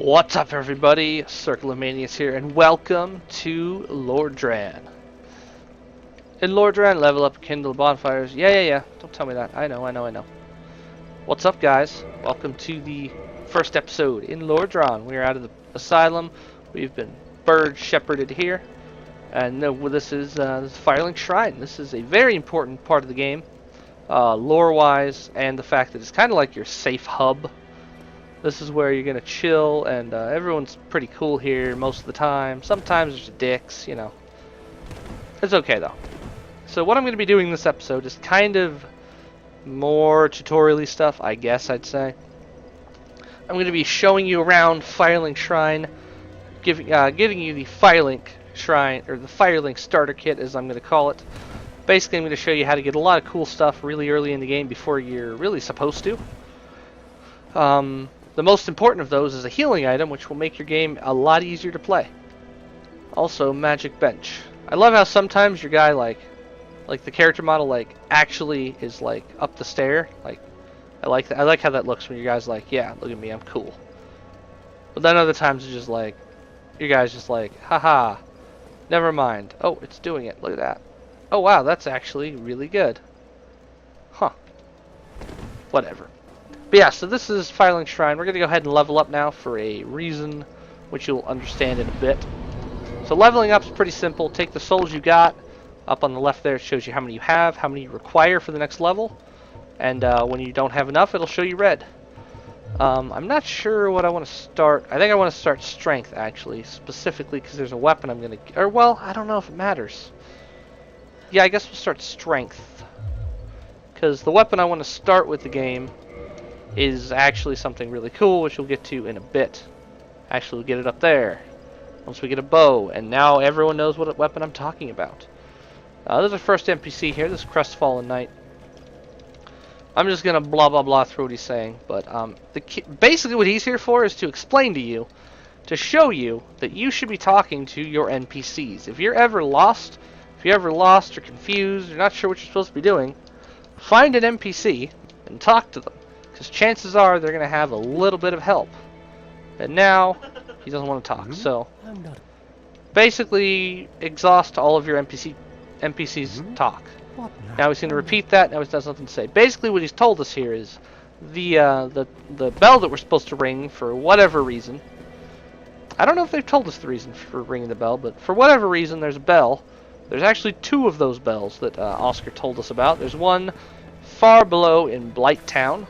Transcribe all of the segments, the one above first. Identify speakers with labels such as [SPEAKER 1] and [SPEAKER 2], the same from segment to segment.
[SPEAKER 1] What's up, everybody? Circle of Manias here, and welcome to Lordran. In Lordran, level up, kindle bonfires. Yeah. Don't tell me that. I know. What's up, guys? Welcome to the first episode in Lordran. We are out of the asylum. We've been bird shepherded here, and this is Firelink Shrine. This is a very important part of the game, lore-wise, and the fact that it's kind of like your safe hub. This is where you're going to chill, and everyone's pretty cool here most of the time. Sometimes there's dicks, you know. It's okay, though. So what I'm going to be doing this episode is kind of more tutorial-y stuff, I guess I'd say. I'm going to be showing you around Firelink Shrine, giving you the Firelink Shrine, or the Firelink Starter Kit, as I'm going to call it. Basically, I'm going to show you how to get a lot of cool stuff really early in the game before you're really supposed to. The most important of those is a healing item, which will make your game a lot easier to play. Also, magic bench. I love how sometimes your guy, like the character model, actually is up the stair. I like how that looks when your guy's like, yeah, look at me, I'm cool. But then other times it's just like, your guy's just like, haha, never mind. Oh, it's doing it. Look at that. Oh wow, that's actually really good. Huh. Whatever. But yeah, so this is Firelink Shrine. We're going to go ahead and level up now for a reason, which you'll understand in a bit. So leveling up is pretty simple. Take the souls you got. Up on the left there, it shows you how many you have, how many you require for the next level. And when you don't have enough, it'll show you red. I'm not sure what I want to start. I think I want to start strength, actually, specifically because there's a weapon I'm going to... Or, well, I don't know if it matters. Yeah, I guess we'll start strength. Because the weapon I want to start with the game is actually something really cool, which we'll get to in a bit. Actually, we'll get it up there once we get a bow, and now everyone knows what weapon I'm talking about. There's our first NPC here, this Crestfallen Knight. I'm just gonna blah blah blah through what he's saying, but basically what he's here for is to explain to you, to show you that you should be talking to your NPCs. If you're ever lost, or confused, or not sure what you're supposed to be doing, find an NPC and talk to them. Because chances are they're going to have a little bit of help. And now, he doesn't want to talk. So, basically, exhaust all of your NPCs talk. Now he's going to repeat that. Now he has nothing to say. Basically, what he's told us here is the bell that we're supposed to ring for whatever reason. I don't know if they've told us the reason for ringing the bell, but for whatever reason, there's a bell. There's actually two of those bells that Oscar told us about. There's one far below in Blight Town,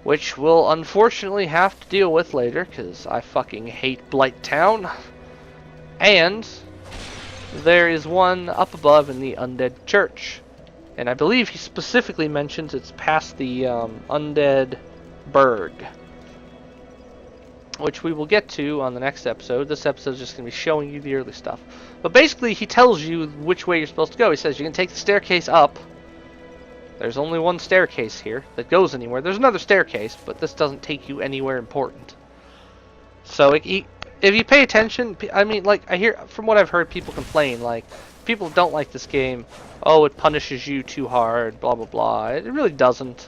[SPEAKER 1] which we'll unfortunately have to deal with later, because I fucking hate Blight Town. And there is one up above in the Undead Church. And I believe he specifically mentions it's past the Undead Burg, which we will get to on the next episode. This episode is just going to be showing you the early stuff. But basically, he tells you which way you're supposed to go. He says you can take the staircase up. There's only one staircase here that goes anywhere. There's another staircase, but this doesn't take you anywhere important. So if you pay attention, I mean, I hear from what I've heard, people complain, people don't like this game. Oh, it punishes you too hard, blah blah blah. It really doesn't.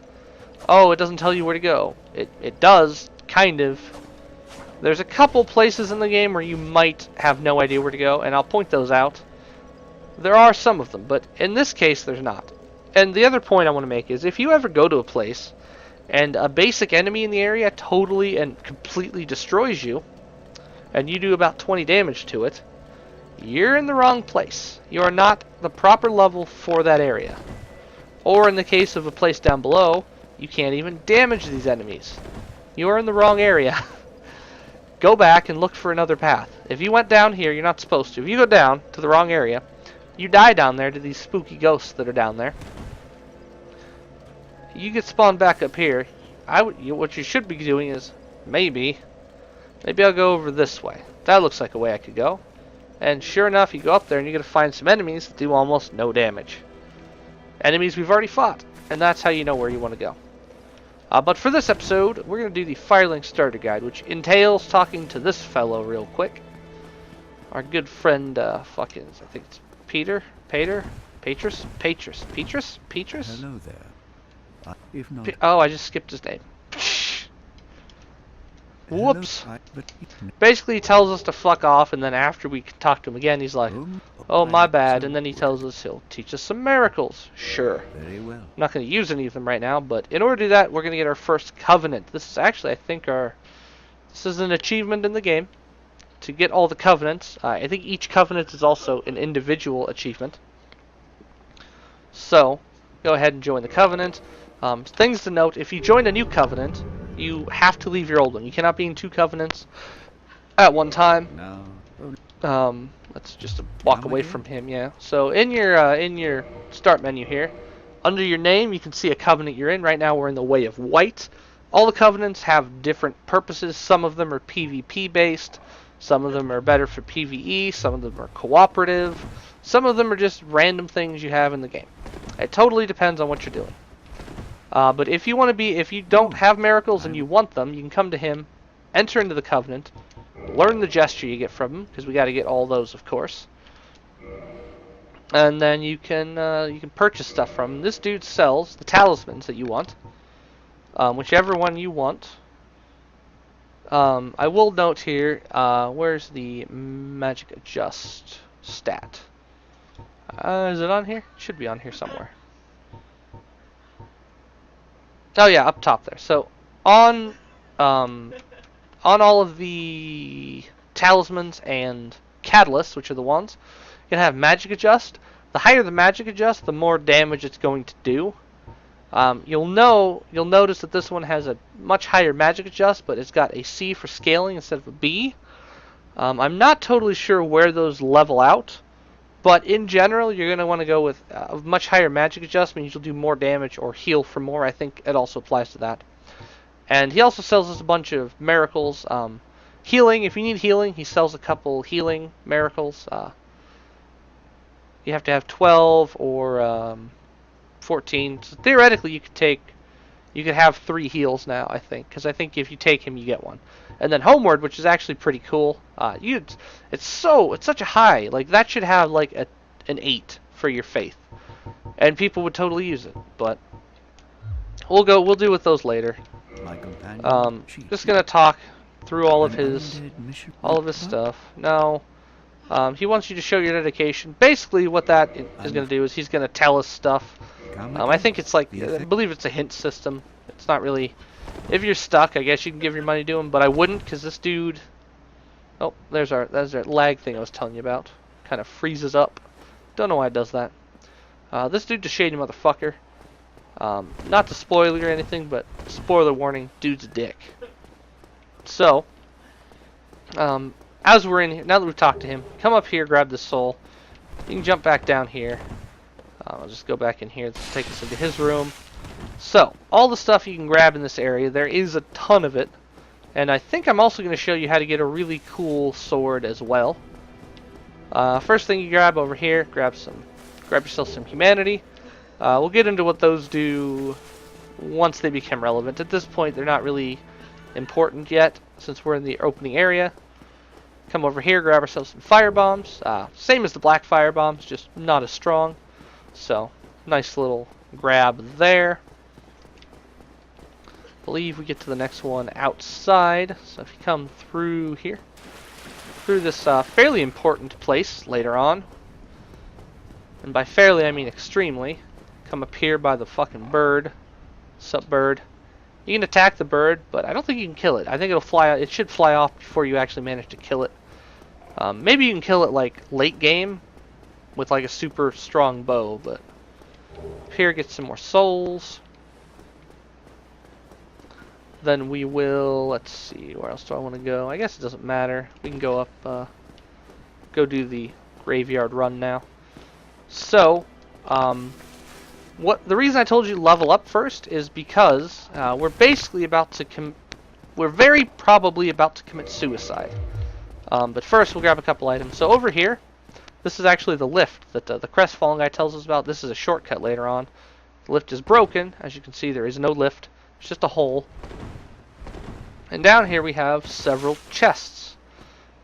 [SPEAKER 1] Oh, it doesn't tell you where to go. It does, kind of. There's a couple places in the game where you might have no idea where to go, and I'll point those out. There are some of them, but in this case, there's not. And the other point I want to make is, if you ever go to a place and a basic enemy in the area totally and completely destroys you, and you do about 20 damage to it, you're in the wrong place. You are not the proper level for that area. Or in the case of a place down below, you can't even damage these enemies. You are in the wrong area. Go back and look for another path. If you went down here, you're not supposed to. If you go down to the wrong area, you die down there to these spooky ghosts that are down there. You get spawned back up here. What you should be doing is maybe I'll go over this way. That looks like a way I could go. And sure enough, you go up there and you're going to find some enemies that do almost no damage. Enemies we've already fought, and that's how you know where you want to go. But for this episode, we're going to do the Firelink Starter Guide, which entails talking to this fellow real quick. Our good friend, I think it's Petrus?
[SPEAKER 2] Hello there. If not...
[SPEAKER 1] Oh, I just skipped his name. Whoops. Basically, he tells us to fuck off, and then after we talk to him again, he's like, oh, my bad. And then he tells us he'll teach us some miracles. Sure.
[SPEAKER 2] Very well.
[SPEAKER 1] I'm not going to use any of them right now, but in order to do that, we're going to get our first covenant. This is actually, I think, this is an achievement in the game to get all the covenants. I think each covenant is also an individual achievement. So, go ahead and join the covenant. Things to note, if you join a new covenant, you have to leave your old one. You cannot be in two covenants at one time.
[SPEAKER 2] No.
[SPEAKER 1] Let's just walk away from him, yeah. So in your start menu here, under your name, you can see a covenant you're in. Right now we're in the Way of White. All the covenants have different purposes. Some of them are PvP based. Some of them are better for PvE. Some of them are cooperative. Some of them are just random things you have in the game. It totally depends on what you're doing. But if you don't have miracles and you want them, you can come to him, enter into the covenant, learn the gesture you get from him, because we got to get all those, of course. And then you can purchase stuff from him. This dude sells the talismans that you want, whichever one you want. I will note here, where's the magic adjust stat? Is it on here? It should be on here somewhere. Oh yeah, up top there. So on all of the talismans and catalysts, which are the ones, you can have magic adjust. The higher the magic adjust, the more damage it's going to do. You'll notice that this one has a much higher magic adjust, but it's got a C for scaling instead of a B. I'm not totally sure where those level out, but in general, you're going to want to go with a much higher magic adjust, means you'll do more damage or heal for more. I think it also applies to that. And he also sells us a bunch of miracles. Healing, if you need healing, he sells a couple healing miracles. You have to have 12 or 14. So theoretically, you could have 3 heals now, I think, because I think if you take him, you get one. And then Homeward, which is actually pretty cool. It's such a high. Like that should have like an 8 for your faith, and people would totally use it. But we'll deal with those later. Just gonna talk through all of his stuff. No, he wants you to show your dedication. Basically, what that is gonna do is he's gonna tell us stuff. I think it's like, I believe it's a hint system. It's not really. If you're stuck, I guess you can give your money to him, but I wouldn't, because this dude. Oh, there's our lag thing I was telling you about. Kind of freezes up. Don't know why it does that. This dude's a shady motherfucker. Not to spoil you or anything, but spoiler warning: dude's a dick. So, as we're in here, now that we've talked to him, come up here, grab this soul. You can jump back down here. I'll just go back in here. Let's take us into his room. So, all the stuff you can grab in this area, there is a ton of it. And I think I'm also going to show you how to get a really cool sword as well. First thing you grab over here, grab yourself some humanity. We'll get into what those do once they become relevant. At this point, they're not really important yet, since we're in the opening area. Come over here, grab ourselves some fire bombs. Same as the black fire bombs, just not as strong. So, nice little grab there. Believe we get to the next one outside. So if you come through here, through this fairly important place later on, and by fairly I mean extremely, come up here by the fucking bird. Sup, bird? You can attack the bird, but I don't think you can kill it. I think it'll fly. It should fly off before you actually manage to kill it. Maybe you can kill it like late game with like a super strong bow, but up here get some more souls. Then we will, let's see, where else do I want to go? I guess it doesn't matter. We can go up, go do the graveyard run now. So, the reason I told you level up first is because we're basically about to we're very probably about to commit suicide. But first we'll grab a couple items. So over here, this is actually the lift that the crestfallen guy tells us about. This is a shortcut later on. The lift is broken. As you can see, there is no lift. It's just a hole. And down here we have several chests,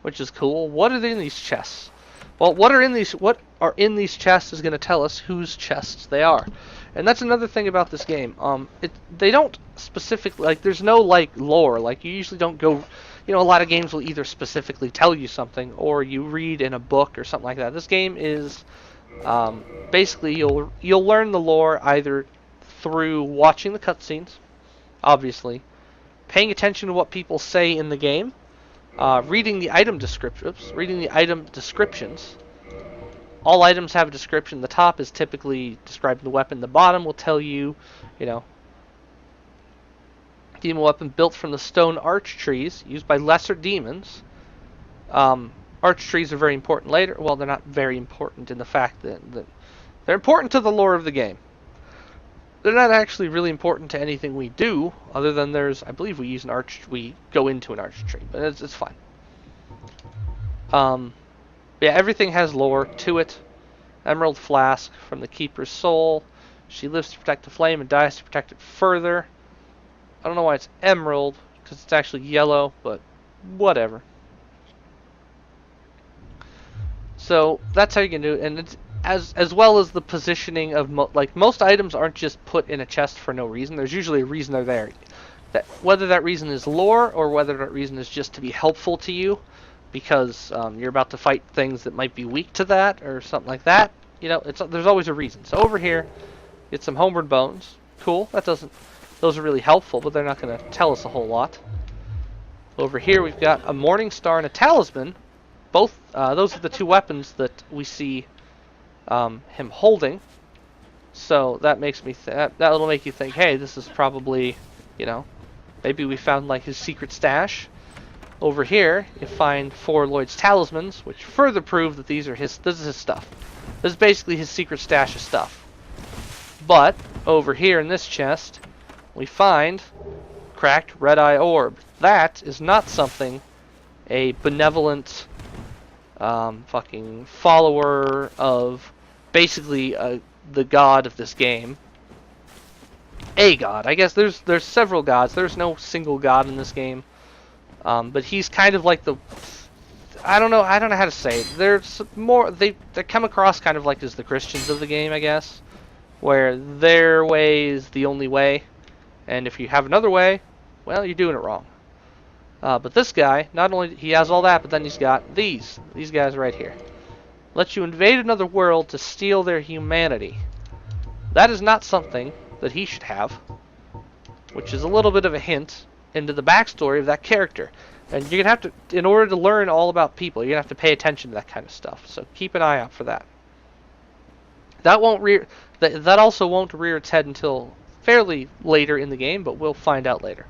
[SPEAKER 1] which is cool. What are in these chests? Well, what are in these chests is going to tell us whose chests they are. And that's another thing about this game. They don't specifically, like, there's no, like, lore. Like, you usually don't go, a lot of games will either specifically tell you something, or you read in a book or something like that. This game is, basically, you'll learn the lore either through watching the cutscenes, obviously, paying attention to what people say in the game, reading the item descriptions. All items have a description. The top is typically describing the weapon. The bottom will tell you, demon weapon built from the stone arch trees used by lesser demons. Arch trees are very important later. Well, they're not very important in the fact that they're important to the lore of the game. They're not actually really important to anything we do, other than I believe we go into an arch tree, but it's fine. Yeah, everything has lore to it. Emerald flask from the Keeper's soul. She lives to protect the flame and dies to protect it further. I don't know why it's emerald, because it's actually yellow, but whatever. So that's how you can do it, and it's as well as the positioning of most items aren't just put in a chest for no reason. There's usually a reason they're there. Whether that reason is lore or whether that reason is just to be helpful to you, because you're about to fight things that might be weak to that or something like that. There's always a reason. So over here, get some homeward bones. Cool. Those are really helpful, but they're not going to tell us a whole lot. Over here, we've got a morning star and a talisman. Both those are the two weapons that we see him holding. So that makes me that'll make you think, hey, this is probably, maybe we found like his secret stash. Over here, you find 4 Lloyd's talismans, which further prove that this is his stuff. This is basically his secret stash of stuff. But over here in this chest, we find cracked red-eye orb. That is not something a benevolent fucking follower of basically the god of this game. A god. I guess there's several gods. There's no single god in this game. But he's kind of like I don't know how to say it. There's more, they come across kind of like as the Christians of the game, I guess, where their way is the only way, and if you have another way, well, you're doing it wrong. But this guy, not only he has all that, but then he's got these guys right here. Let you invade another world to steal their humanity. That is not something that he should have, which is a little bit of a hint into the backstory of that character. And you're going to have to, in order to learn all about people, you're going to have to pay attention to that kind of stuff. So keep an eye out for that. That also won't rear its head until fairly later in the game, but we'll find out later.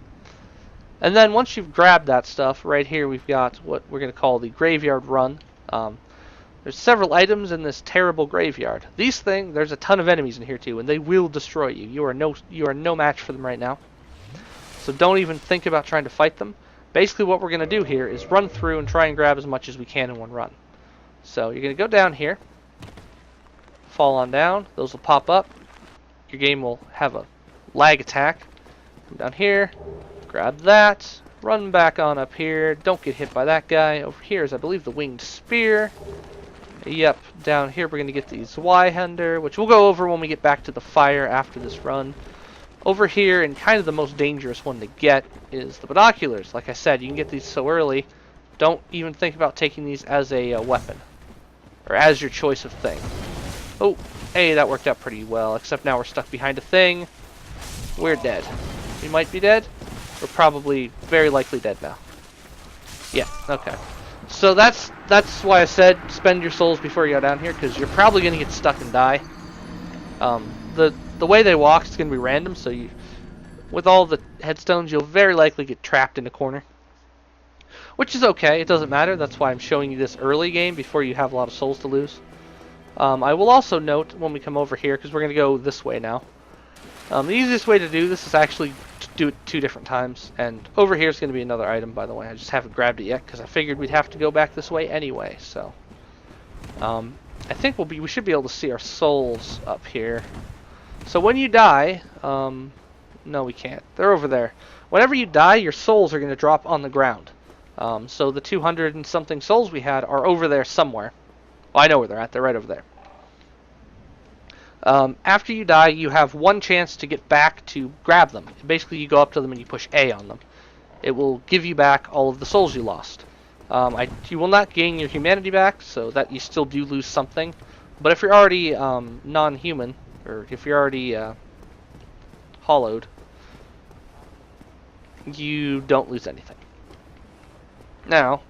[SPEAKER 1] And then once you've grabbed that stuff, right here we've got what we're going to call the graveyard run. There's several items in this terrible graveyard. There's a ton of enemies in here too, and they will destroy you. You are no match for them right now. So don't even think about trying to fight them. Basically what we're going to do here is run through and try and grab as much as we can in one run. So you're going to go down here, fall on down, those will pop up. Your game will have a lag attack. Come down here, grab that, run back on up here, don't get hit by that guy. Over here is, I believe, the winged spear. Yep, down here we're going to get the Zweihander, which we'll go over when we get back to the fire after this run. Over here, and kind of the most dangerous one to get, is the binoculars. Like I said, you can get these so early, don't even think about taking these as a weapon, or as your choice of thing. Oh, hey, that worked out pretty well, except now we're stuck behind a thing. We're dead. We might be dead. We're probably very likely dead now. Yeah, okay. So that's why I said spend your souls before you go down here, because you're probably going to get stuck and die. The way they walk is going to be random, so with all the headstones, you'll very likely get trapped in a corner. Which is okay, it doesn't matter. That's why I'm showing you this early game before you have a lot of souls to lose. I will also note when we come over here, because we're going to go this way now. The easiest way to do this is actually to do it 2 different times. And over here is going to be another item, by the way. I just haven't grabbed it yet, because I figured we'd have to go back this way anyway. So, I think we should be able to see our souls up here. So when you die, no, we can't. They're over there. Whenever you die, your souls are going to drop on the ground. So the 200 and something souls we had are over there somewhere. Well, I know where they're at. They're right over there. After you die, you have one chance to get back to grab them. Basically, you go up to them and you push A on them. It will give you back all of the souls you lost. You will not gain your humanity back, so that you still do lose something. But if you're already non-human, or if you're already hollowed, you don't lose anything. Now,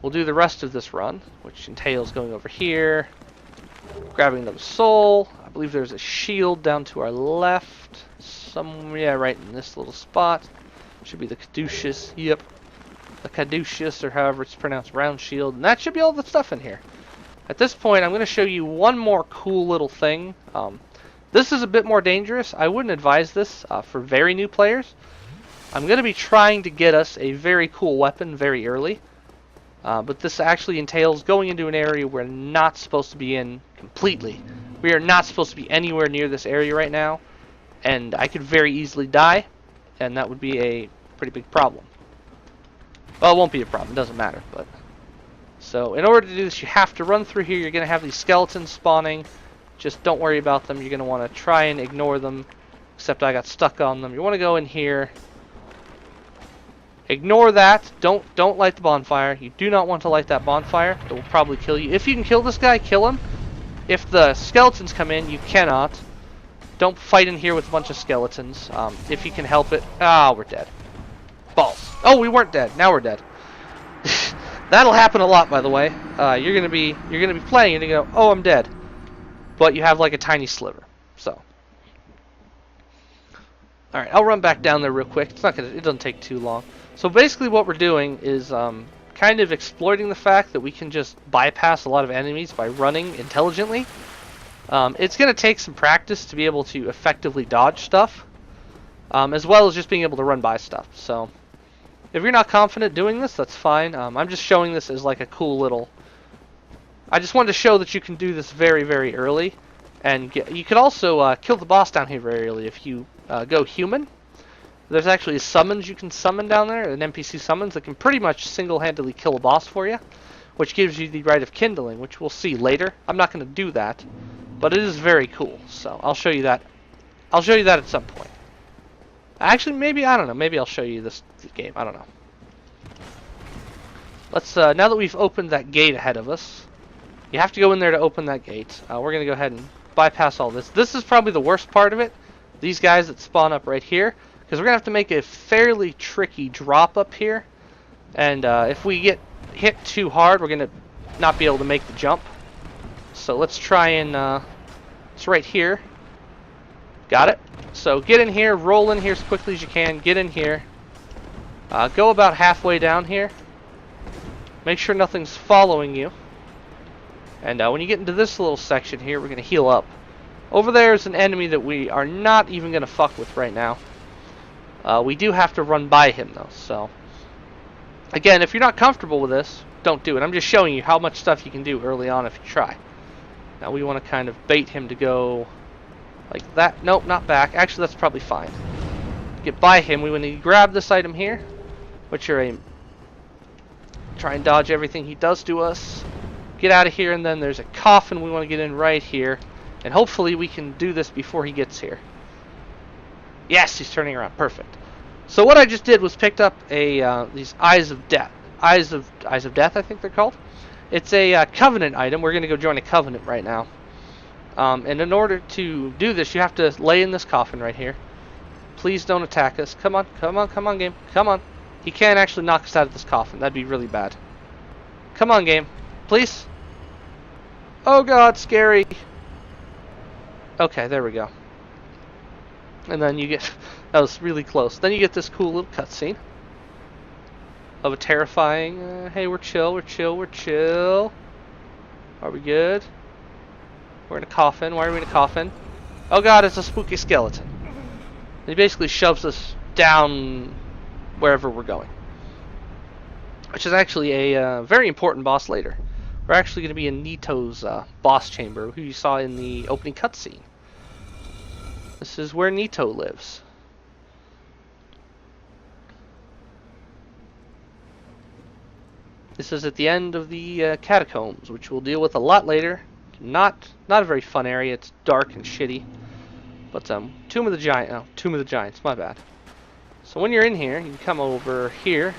[SPEAKER 1] we'll do the rest of this run, which entails going over here, grabbing another soul. I believe there's a shield down to our left. Yeah, right in this little spot. Should be the caduceus. Yep. The caduceus, or however it's pronounced, round shield. And that should be all the stuff in here. At this point, I'm going to show you one more cool little thing. This is a bit more dangerous. I wouldn't advise this for very new players. I'm going to be trying to get us a very cool weapon very early. But this actually entails going into an area we're not supposed to be in completely. We are not supposed to be anywhere near this area right now. And I could very easily die. And that would be a pretty big problem. Well, it won't be a problem. It doesn't matter. But so in order to do this, you have to run through here. You're going to have these skeletons spawning. Just don't worry about them. You're going to want to try and ignore them. Except I got stuck on them. You want to go in here. Ignore that. Don't light the bonfire. You do not want to light that bonfire. It will probably kill you. If you can kill this guy, kill him. If the skeletons come in, you cannot. Don't fight in here with a bunch of skeletons. If you can help it. Ah, we're dead. Balls. Oh, we weren't dead. Now we're dead. That'll happen a lot, by the way. You're gonna be playing and you go, oh, I'm dead. But you have like a tiny sliver. So. All right, I'll run back down there real quick. It doesn't take too long. So basically, what we're doing is kind of exploiting the fact that we can just bypass a lot of enemies by running intelligently. It's going to take some practice to be able to effectively dodge stuff, as well as just being able to run by stuff. So if you're not confident doing this, that's fine. I'm just showing this as like a cool little... I just wanted to show that you can do this very, very early. And you could also kill the boss down here very early if you go human. There's actually summons you can summon down there, an NPC summons that can pretty much single-handedly kill a boss for you, which gives you the right of kindling, which we'll see later. I'm not going to do that, but it is very cool, so I'll show you that. I'll show you that at some point. Actually, maybe, I don't know, maybe I'll show you this game, I don't know. Let's, now that we've opened that gate ahead of us, you have to go in there to open that gate. We're going to go ahead and bypass all this. This is probably the worst part of it, these guys that spawn up right here. Because we're going to have to make a fairly tricky drop up here. And if we get hit too hard, we're going to not be able to make the jump. So let's try and... it's right here. Got it. So get in here, roll in here as quickly as you can. Get in here. Go about halfway down here. Make sure nothing's following you. And when you get into this little section here, we're going to heal up. Over there is an enemy that we are not even going to fuck with right now. We do have to run by him, though, so... Again, if you're not comfortable with this, don't do it. I'm just showing you how much stuff you can do early on if you try. Now, we want to kind of bait him to go like that. Nope, not back. Actually, that's probably fine. Get by him, we want to grab this item here, which are a... Try and dodge everything he does to us. Get out of here, and then there's a coffin we want to get in right here. And hopefully we can do this before he gets here. Yes, he's turning around. Perfect. So what I just did was picked up a these Eyes of Death. Eyes of Death, I think they're called. It's a covenant item. We're going to go join a covenant right now. And in order to do this, you have to lay in this coffin right here. Please don't attack us. Come on, come on, come on, game. Come on. He can't actually knock us out of this coffin. That'd be really bad. Come on, game. Please. Oh God, scary. Okay, there we go. And then you get, that was really close. Then you get this cool little cutscene of a terrifying, hey, we're chill, we're chill, we're chill. Are we good? We're in a coffin. Why are we in a coffin? Oh God, it's a spooky skeleton. He basically shoves us down wherever we're going. Which is actually a very important boss later. We're actually going to be in Nito's boss chamber, who you saw in the opening cutscene. This is where Nito lives. This is at the end of the catacombs, which we'll deal with a lot later. Not a very fun area. It's dark and shitty. But Tomb of the Giants. My bad. So when you're in here, you can come over here,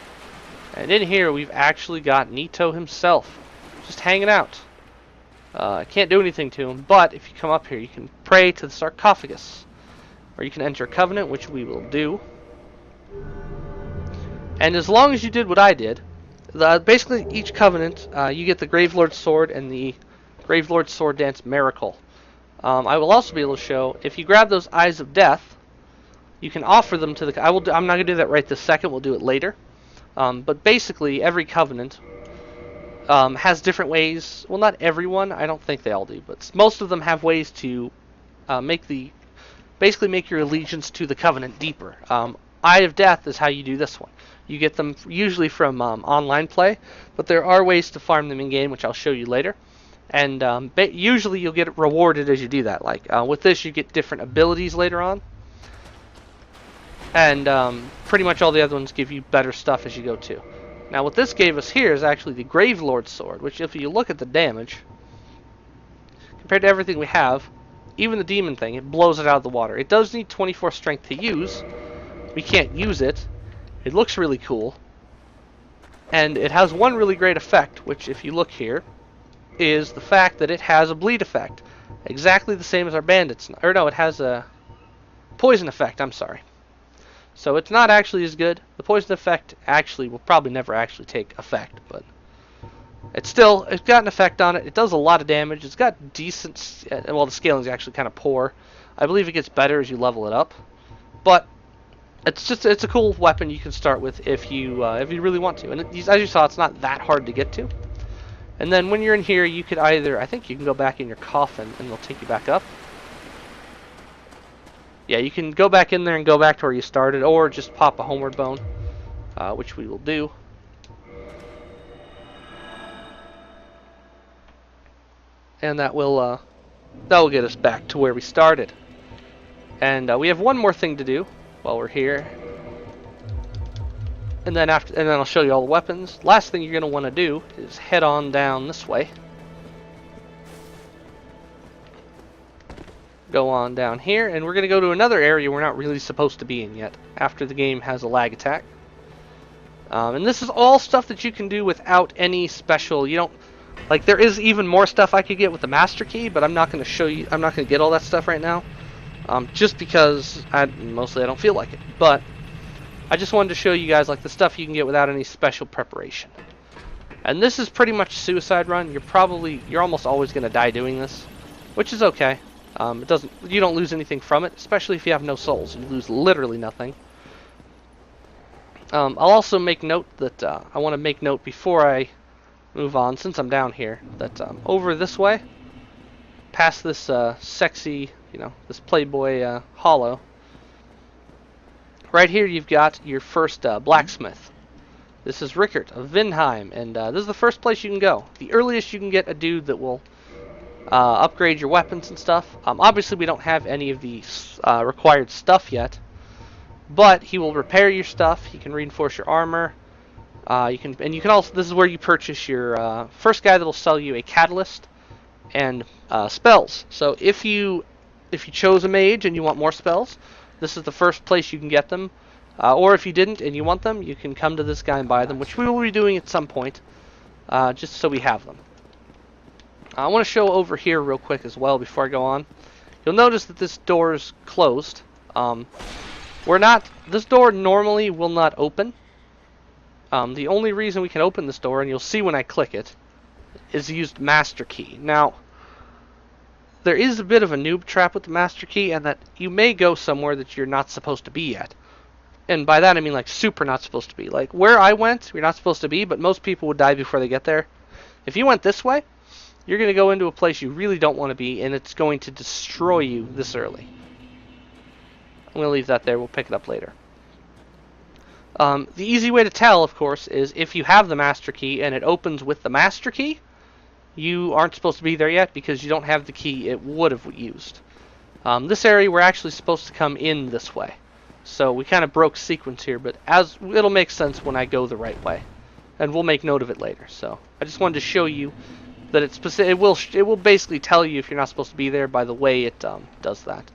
[SPEAKER 1] and in here we've actually got Nito himself, just hanging out. I can't do anything to him, but if you come up here, you can pray to the sarcophagus, or you can enter a covenant, which we will do. And as long as you did what I did, basically each covenant, you get the Gravelord's Sword and the Gravelord's Sword Dance Miracle. I will also be able to show, if you grab those Eyes of Death, you can offer them to the... I'm not going to do that right this second, we'll do it later. But basically, every covenant has different ways. Well, not everyone, I don't think they all do, but most of them have ways to basically make your allegiance to the covenant deeper. Eye of Death is how you do this one. You get them usually from online play, but there are ways to farm them in-game, which I'll show you later. And usually you'll get rewarded as you do that. Like with this, you get different abilities later on. And pretty much all the other ones give you better stuff as you go too. Now what this gave us here is actually the Gravelord's Sword, which if you look at the damage, compared to everything we have, even the demon thing, it blows it out of the water. It does need 24 strength to use. We can't use it. It looks really cool. And it has one really great effect, which if you look here, is the fact that it has a bleed effect. Exactly the same as our bandits. Or no, it has a poison effect, I'm sorry. So it's not actually as good. The poison effect actually will probably never actually take effect, but it's got an effect on it. It does a lot of damage. It's got decent, well, the scaling is actually kind of poor. I believe it gets better as you level it up, but it's a cool weapon you can start with if you really want to. And as you saw, it's not that hard to get to. And then when you're in here, you could either, I think you can go back in your coffin and they'll take you back up. Yeah, you can go back in there and go back to where you started, or just pop a homeward bone, which we will do. And that will get us back to where we started. And we have one more thing to do while we're here. And then I'll show you all the weapons. Last thing you're going to want to do is head on down this way. Go on down here, and we're going to go to another area we're not really supposed to be in yet, after the game has a lag attack. And this is all stuff that you can do without any special, like there is even more stuff I could get with the Master Key, but I'm not going to show you, I'm not going to get all that stuff right now, just because mostly I don't feel like it. But I just wanted to show you guys like the stuff you can get without any special preparation. And this is pretty much suicide run. You're almost always going to die doing this, which is okay. You don't lose anything from it, especially if you have no souls. You lose literally nothing. I'll also make note that I want to make note before I move on, since I'm down here, that over this way, past this sexy, this Playboy hollow, right here you've got your first blacksmith. This is Rickert of Vinheim, and this is the first place you can go. The earliest you can get a dude that will upgrade your weapons and stuff. Obviously we don't have any of the required stuff yet, but he will repair your stuff. He can reinforce your armor. You can also, this is where you purchase your first guy that'll sell you a catalyst and spells. So if you chose a mage and you want more spells, this is the first place you can get them. Or if you didn't and you want them, you can come to this guy and buy them, which we will be doing at some point, just so we have them. I want to show over here real quick as well before I go on. You'll notice that this door is closed. This door normally will not open. The only reason we can open this door, and you'll see when I click it, is use the Master Key. Now, there is a bit of a noob trap with the Master Key, and that you may go somewhere that you're not supposed to be yet. And by that I mean like super not supposed to be. Like where I went, you're not supposed to be, but most people would die before they get there. If you went this way, you're going to go into a place you really don't want to be, and it's going to destroy you this early. I'm going to leave that there. We'll pick it up later. The easy way to tell, of course, is if you have the Master Key and it opens with the Master Key, you aren't supposed to be there yet because you don't have the key it would have used. This area we're actually supposed to come in this way. So we kind of broke sequence here, but it'll make sense when I go the right way. and we'll make note of it later. So I just wanted to show you that it's specific. It will basically tell you if you're not supposed to be there by the way it does that.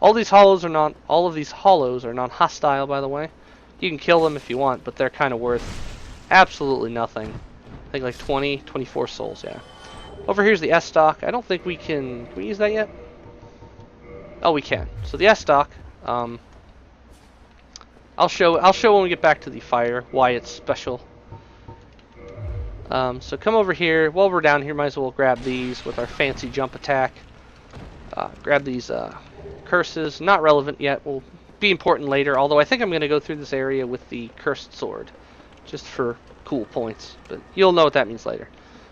[SPEAKER 1] All of these hollows are non-hostile, by the way. You can kill them if you want, but they're kind of worth absolutely nothing. I think like 24 souls, yeah. Over here's the S-Stock. I don't think we can we use that yet? Oh, we can. So the S-Stock, I'll show when we get back to the fire why it's special. So come over here. While we're down here, might as well grab these with our fancy jump attack. Grab these curses. Not relevant yet. Will be important later. Although I think I'm going to go through this area with the cursed sword, just for cool points. But you'll know what that means later.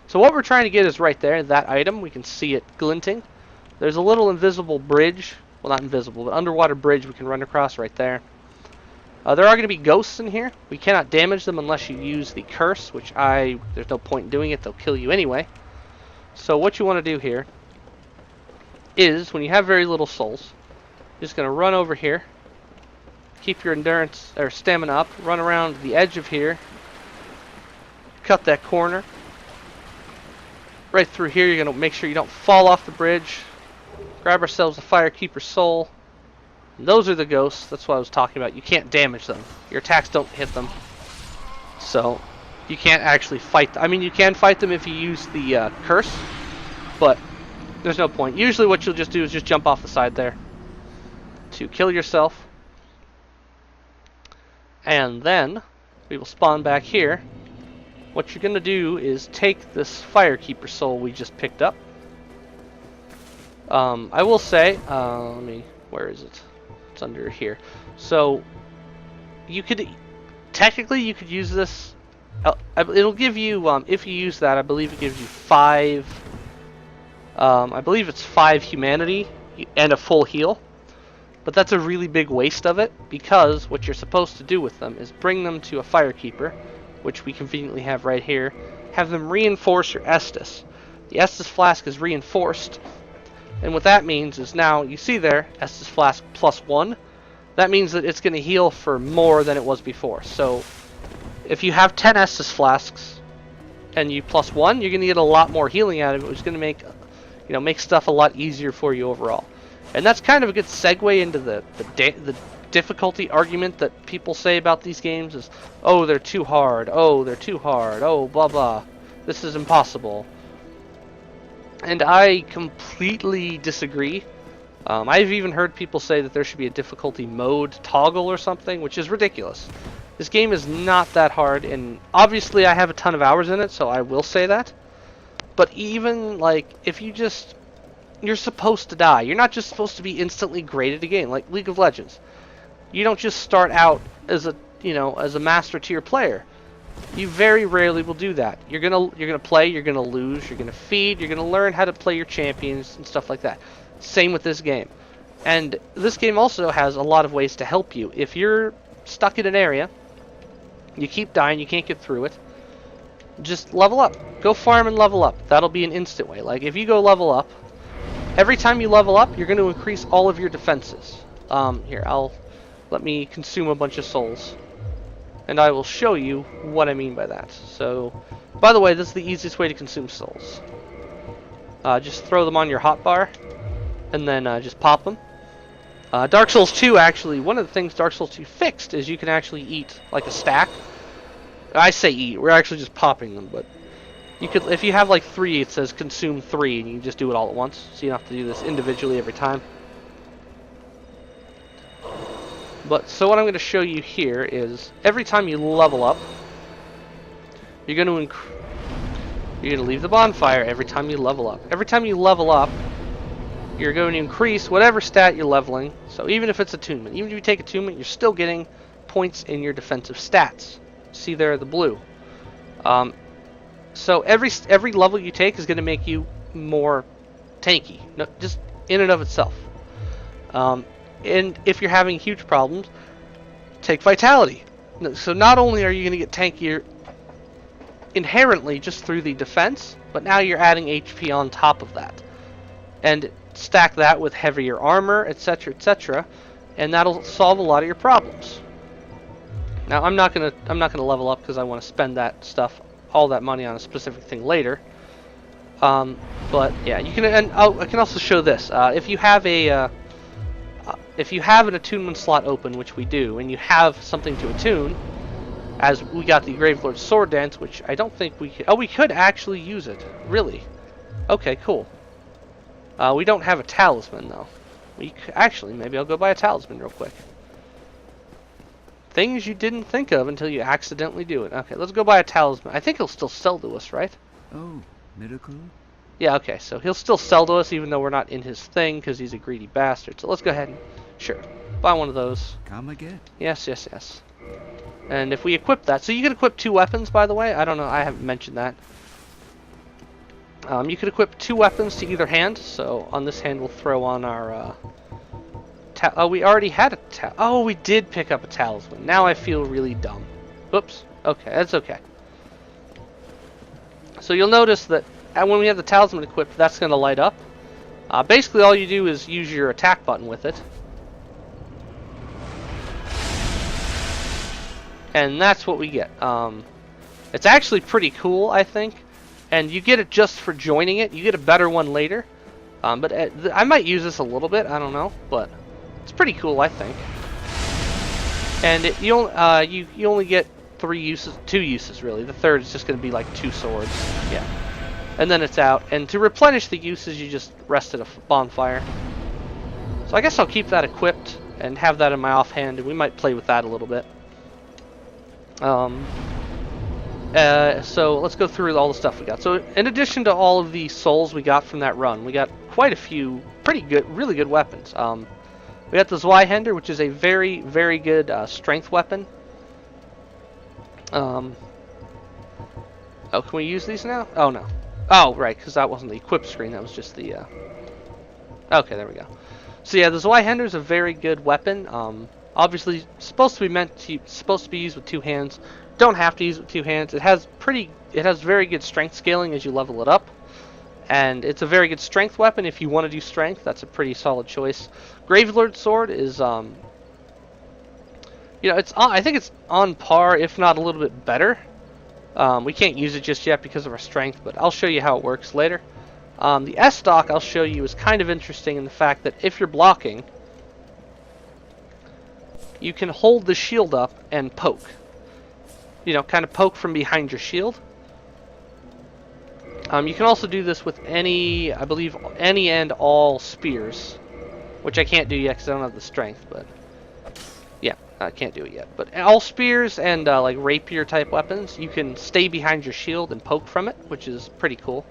[SPEAKER 1] So what we're trying to get is right there. That item. We can see it glinting. There's a little invisible bridge. Well, not invisible, but underwater bridge we can run across right there. There are going to be ghosts in here. We cannot damage them unless you use the curse, which there's no point in doing it. They'll kill you anyway. So what you want to do here is, when you have very little souls, you're just going to run over here, keep your endurance or stamina up, run around the edge of here, cut that corner. Right through here, you're going to make sure you don't fall off the bridge. Grab ourselves a Firekeeper soul. And those are the ghosts. That's what I was talking about. You can't damage them. Your attacks don't hit them. So you can't actually fight them. I mean, you can fight them if you use the curse, but there's no point. Usually what you'll just do is just jump off the side there to kill yourself. And then we will spawn back here. What you're going to do is take this Firekeeper soul we just picked up. I will say, where is it? It's under here. So you could technically use this. It'll give you if you use that, I believe it gives you 5. I believe it's 5 humanity and a full heal. But that's a really big waste of it, because what you're supposed to do with them is bring them to a Firekeeper, which we conveniently have right here. Have them reinforce your Estus. The Estus flask is reinforced. And what that means is, now you see there, Estus Flask +1. That means that it's going to heal for more than it was before. So if you have 10 Estus Flasks and you +1, you're going to get a lot more healing out of it, which is going to make stuff a lot easier for you overall. And that's kind of a good segue into the difficulty argument that people say about these games is, oh, they're too hard. Oh, they're too hard. Oh, blah blah. This is impossible. And I completely disagree. I've even heard people say that there should be a difficulty mode toggle or something, which is ridiculous. This game is not that hard, and obviously I have a ton of hours in it, so I will say that. But even, like, if you're supposed to die. You're not just supposed to be instantly great at a game, like League of Legends. You don't just start out as a master tier player. You very rarely will do that. You're gonna play, you're gonna lose, you're gonna feed, you're gonna learn how to play your champions and stuff like that. Same with this game. And this game also has a lot of ways to help you. If you're stuck in an area, you keep dying, you can't get through it, just level up. Go farm and level up. That'll be an instant way. Like, if you go level up, every time you level up, you're going to increase all of your defenses. Here, let me consume a bunch of souls, and I will show you what I mean by that. So, by the way, this is the easiest way to consume souls. Just throw them on your hotbar, and then just pop them. Dark Souls 2, actually, one of the things Dark Souls 2 fixed is you can actually eat like a stack. I say eat, we're actually just popping them, but you could, if you have like 3, it says consume 3, and you can just do it all at once, so you don't have to do this individually every time. But so what I'm going to show you here is every time you level up, you're going to leave the bonfire every time you level up. Every time you level up, you're going to increase whatever stat you're leveling. So even if it's attunement, even if you take attunement, you're still getting points in your defensive stats. See there, the blue. So every level you take is going to make you more tanky, just in and of itself. And if you're having huge problems, take Vitality. So not only are you going to get tankier inherently just through the defense, but now you're adding HP on top of that. And stack that with heavier armor, etc., etc., and that'll solve a lot of your problems. Now I'm not gonna level up because I want to spend that stuff, all that money on a specific thing later. But yeah, you can, and I can also show this. If you have an attunement slot open, which we do, and you have something to attune, as we got the Gravelord's Sword Dance, which I don't think we could. Oh, we could actually use it. Really? Okay, cool. We don't have a talisman though. Actually, maybe I'll go buy a talisman real quick. Things you didn't think of until you accidentally do it. Okay, let's go buy a talisman. I think he'll still sell to us, right?
[SPEAKER 2] Oh, miracle?
[SPEAKER 1] Yeah, okay, so he'll still sell to us even though we're not in his thing because he's a greedy bastard. So let's go ahead and, sure, buy one of those.
[SPEAKER 2] Come again?
[SPEAKER 1] Yes, yes, yes. And if we equip that, so you can equip 2 weapons, by the way. I don't know, I haven't mentioned that. You could equip 2 weapons to either hand. So on this hand, we'll throw on our. Oh, we already had a oh, we did pick up a talisman. Now I feel really dumb. Oops. Okay, that's okay. So you'll notice that when we have the talisman equipped, that's going to light up. Basically, all you do is use your attack button with it. And that's what we get. It's actually pretty cool, I think. And you get it just for joining it. You get a better one later. But I might use this a little bit. I don't know. But it's pretty cool, I think. And you only get 2 uses, really. The third is just going to be like 2 swords. Yeah. And then it's out. And to replenish the uses, you just rest at a bonfire. So I guess I'll keep that equipped and have that in my offhand. And we might play with that a little bit. So let's go through all the stuff we got. So in addition to all of the souls we got from that run, we got quite a few really good weapons. We got the Zweihänder, which is a very, very good strength weapon. Oh, can we use these now? Oh, no. Oh, right, because that wasn't the equip screen. That was just the... Okay, there we go. So yeah, the Zweihänder is a very good weapon. Obviously, supposed to be used with 2 hands. Don't have to use it with 2 hands. It has very good strength scaling as you level it up, and it's a very good strength weapon. If you want to do strength, that's a pretty solid choice. Gravelord's Sword is, you know, I think it's on par, if not a little bit better. We can't use it just yet because of our strength, but I'll show you how it works later. The S-Stock I'll show you is kind of interesting in the fact that if you're blocking, you can hold the shield up and poke. You know, kind of poke from behind your shield. You can also do this with I believe, any and all spears, which I can't do yet because I don't have the strength, but yeah, I can't do it yet. But all spears and like rapier type weapons, you can stay behind your shield and poke from it, which is pretty cool.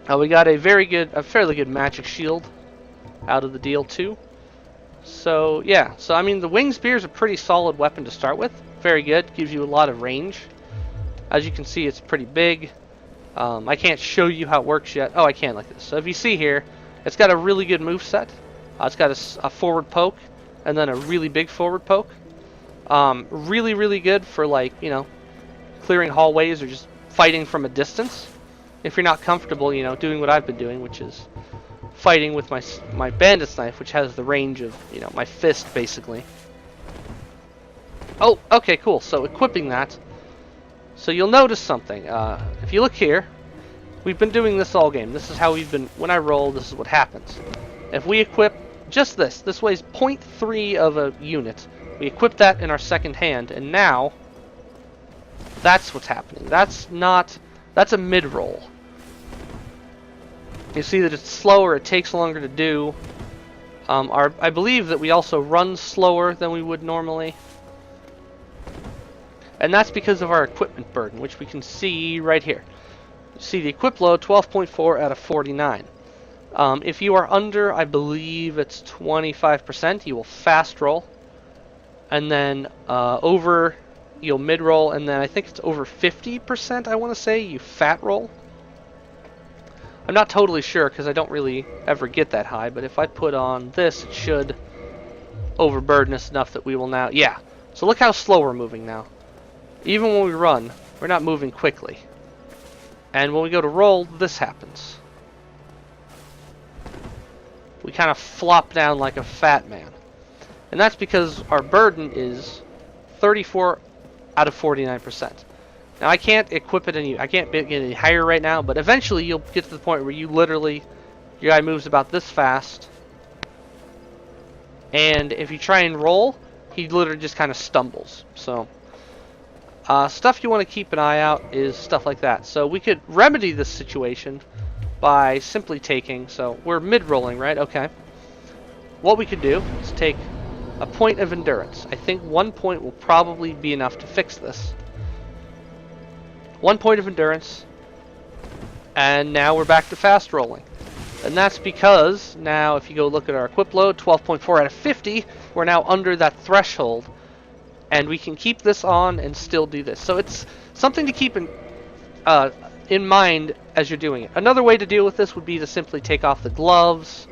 [SPEAKER 1] We got a fairly good magic shield out of the deal too. So yeah, so I mean the wing spear is a pretty solid weapon to start with. Very good, gives you a lot of range. As you can see, it's pretty big. I can't show you how it works yet. Oh, I can like this. So if you see here, it's got a really good moveset. It's got a forward poke and then a really big forward poke. Really, really good for, like, you know, clearing hallways or just fighting from a distance. If you're not comfortable, you know, doing what I've been doing, which is fighting with my bandit's knife, which has the range of, you know, my fist basically. Oh, okay, cool. So equipping that. So you'll notice something. If you look here, we've been doing this all game. This is how we've been. When I roll, this is what happens. If we equip just this weighs 0.3 of a unit. We equip that in our second hand, and now that's what's happening. That's a mid-roll. You see that it's slower, it takes longer to do. I believe that we also run slower than we would normally. And that's because of our equipment burden, which we can see right here. You see the equip load, 12.4 out of 49. If you are under, I believe it's 25%, you will fast roll. And then over, you'll mid-roll, and then I think it's over 50%, I want to say, you fat roll. I'm not totally sure because I don't really ever get that high, but if I put on this, it should overburden us enough that we will now... Yeah, so look how slow we're moving now. Even when we run, we're not moving quickly. And when we go to roll, this happens. We kind of flop down like a fat man. And that's because our burden is 34 out of 49%. Now I can't equip it I can't get any higher right now, but eventually you'll get to the point where you literally, your guy moves about this fast, and if you try and roll, he literally just kind of stumbles. So stuff you want to keep an eye out is stuff like that. So we could remedy this situation by simply taking, so we're mid-rolling, right? Okay. What we could do is take a point of endurance. I think 1 point will probably be enough to fix this. 1 point of endurance, and now we're back to fast rolling. And that's because now if you go look at our equip load, 12.4 out of 50, we're now under that threshold, and we can keep this on and still do this. So it's something to keep in mind as you're doing it. Another way to deal with this would be to simply take off the gloves,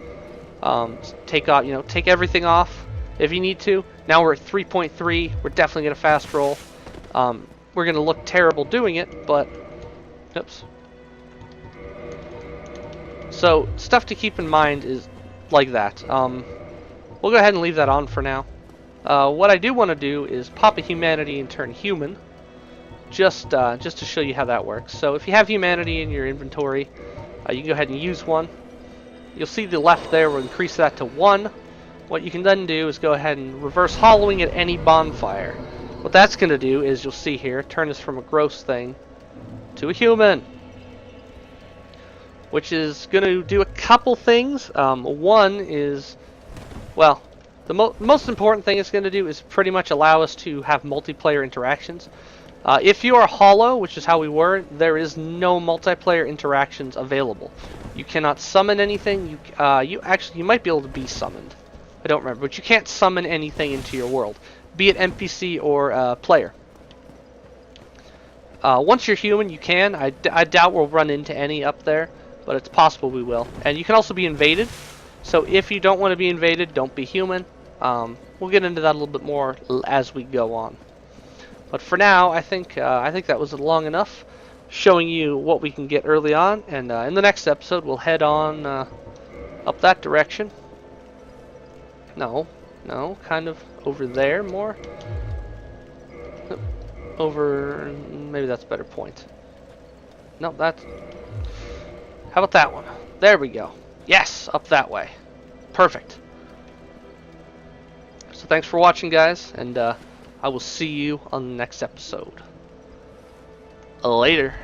[SPEAKER 1] take everything off if you need to. Now we're at 3.3. We're definitely gonna fast roll. We're gonna look terrible doing it, but oops. So stuff to keep in mind is like that. We'll go ahead and leave that on for now. What I do want to do is pop a humanity and turn human, just to show you how that works. So if you have humanity in your inventory, you can go ahead and use one. You'll see the left there will increase that to 1. What you can then do is go ahead and reverse hollowing at any bonfire. What that's going to do is, you'll see here, turn this from a gross thing to a human, which is going to do a couple things. One is, well, the most important thing it's going to do is pretty much allow us to have multiplayer interactions. If you are hollow, which is how we were, there is no multiplayer interactions available. You cannot summon anything. You might be able to be summoned. I don't remember, but you can't summon anything into your world, be it NPC or player. Once you're human, you can. I doubt we'll run into any up there, but it's possible we will. And you can also be invaded. So if you don't want to be invaded, don't be human. We'll get into that a little bit more as we go on. But for now, I think that was long enough, showing you what we can get early on. And in the next episode, we'll head on up that direction. No, kind of over there more. Over, maybe that's a better point. No, that's... How about that one? There we go. Yes, up that way. Perfect. So thanks for watching, guys, and I will see you on the next episode. Later.